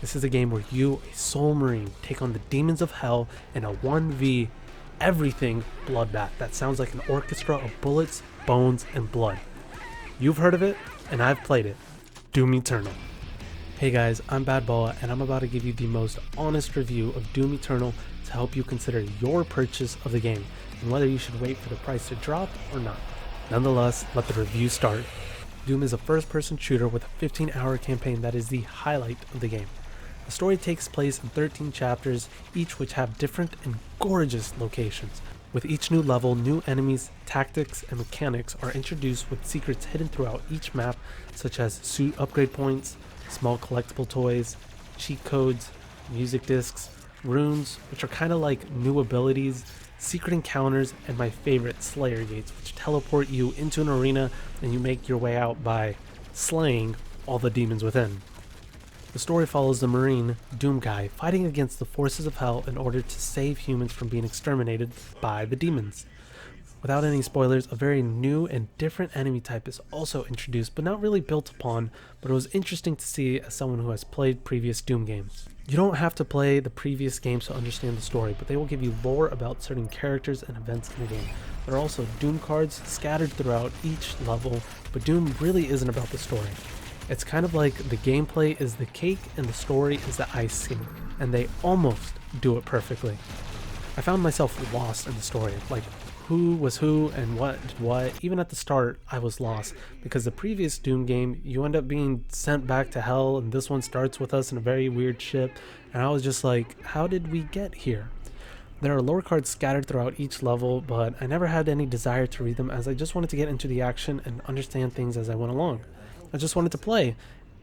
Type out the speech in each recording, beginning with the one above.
This is a game where you, a soul marine, take on the demons of hell in a 1v everything bloodbath that sounds like an orchestra of bullets, bones, and blood. You've heard of it, and I've played it. Doom Eternal. Hey guys, I'm Bad Boa, and I'm about to give you the most honest review of Doom Eternal to help you consider your purchase of the game, and whether you should wait for the price to drop or not. Nonetheless, let the review start. Doom is a first-person shooter with a 15-hour campaign that is the highlight of the game. The story takes place in 13 chapters, each which have different and gorgeous locations. With each new level, new enemies, tactics, and mechanics are introduced with secrets hidden throughout each map, such as suit upgrade points, small collectible toys, cheat codes, music discs, runes, which are kind of like new abilities, secret encounters, and my favorite, Slayer Gates, which teleport you into an arena and you make your way out by slaying all the demons within. The story follows the Marine, Doomguy, fighting against the forces of hell in order to save humans from being exterminated by the demons. Without any spoilers, a very new and different enemy type is also introduced, but not really built upon, but it was interesting to see as someone who has played previous Doom games. You don't have to play the previous games to understand the story, but they will give you lore about certain characters and events in the game. There are also Doom cards scattered throughout each level, but Doom really isn't about the story. It's kind of like the gameplay is the cake and the story is the icing, and they almost do it perfectly. I found myself lost in the story, like who was who and what did what. Even at the start, I was lost, because the previous Doom game, you end up being sent back to hell, and this one starts with us in a very weird ship, and I was just like, how did we get here? There are lore cards scattered throughout each level, but I never had any desire to read them, as I just wanted to get into the action and understand things as I went along. I just wanted to play,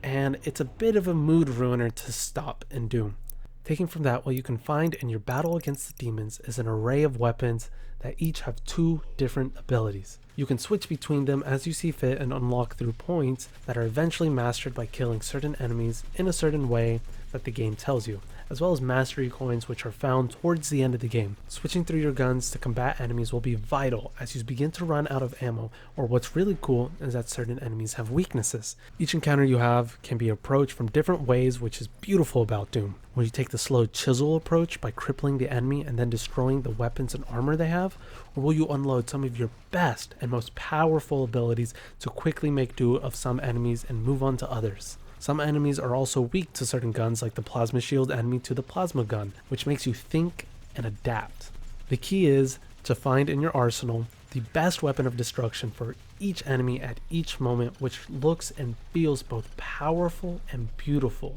and it's a bit of a mood ruiner to stop in Doom. Taking from that, what you can find in your battle against the demons is an array of weapons that each have two different abilities. You can switch between them as you see fit and unlock through points that are eventually mastered by killing certain enemies in a certain way that the game tells you, as well as mastery coins which are found towards the end of the game. Switching through your guns to combat enemies will be vital as you begin to run out of ammo, or what's really cool is that certain enemies have weaknesses. Each encounter you have can be approached from different ways, which is beautiful about Doom. Will you take the slow chisel approach by crippling the enemy and then destroying the weapons and armor they have? Or will you unload some of your best and most powerful abilities to quickly make do of some enemies and move on to others? Some enemies are also weak to certain guns, like the plasma shield enemy to the plasma gun, which makes you think and adapt. The key is to find in your arsenal the best weapon of destruction for each enemy at each moment, which looks and feels both powerful and beautiful.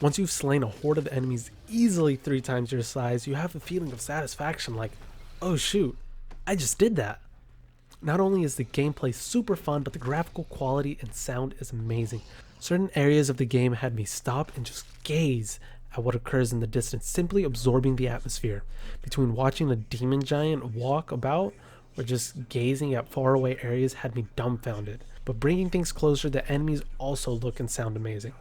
Once you've slain a horde of enemies easily 3 times your size, you have a feeling of satisfaction like, oh shoot, I just did that. Not only is the gameplay super fun, but the graphical quality and sound is amazing. Certain areas of the game had me stop and just gaze at what occurs in the distance, simply absorbing the atmosphere. Between watching a demon giant walk about or just gazing at faraway areas had me dumbfounded. But bringing things closer, the enemies also look and sound amazing.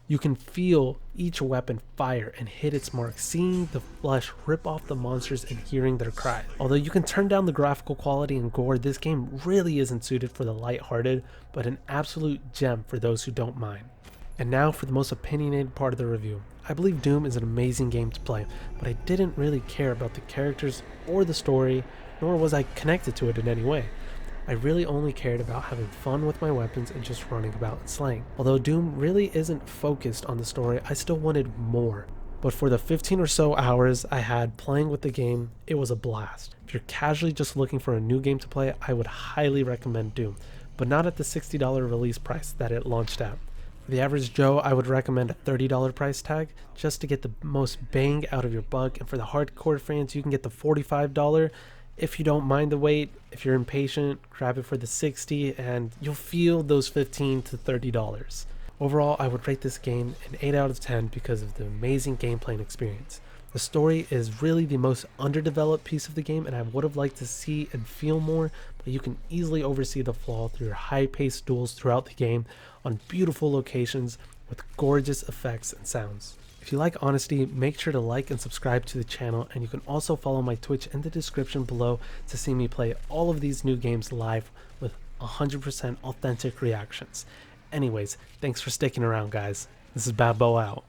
You can feel each weapon fire and hit its mark, seeing the flesh rip off the monsters and hearing their cries. Although you can turn down the graphical quality and gore, this game really isn't suited for the lighthearted, but an absolute gem for those who don't mind. And now for the most opinionated part of the review. I believe Doom is an amazing game to play, but I didn't really care about the characters or the story, nor was I connected to it in any way. I really only cared about having fun with my weapons and just running about and slaying. Although Doom really isn't focused on the story, I still wanted more. But for the 15 or so hours I had playing with the game, it was a blast. If you're casually just looking for a new game to play, I would highly recommend Doom, but not at the $60 release price that it launched at. For the average Joe, I would recommend a $30 price tag just to get the most bang out of your buck, and for the hardcore fans, you can get the $45. If you don't mind the wait, if you're impatient, grab it for the $60 and you'll feel those $15 to $30. Overall, I would rate this game an 8 out of 10 because of the amazing gameplay and experience. The story is really the most underdeveloped piece of the game, and I would have liked to see and feel more, but you can easily oversee the flaw through your high-paced duels throughout the game on beautiful locations with gorgeous effects and sounds. If you like honesty, make sure to like and subscribe to the channel, and you can also follow my Twitch in the description below to see me play all of these new games live with 100% authentic reactions. Anyways, thanks for sticking around, guys. This is Bad Boa out.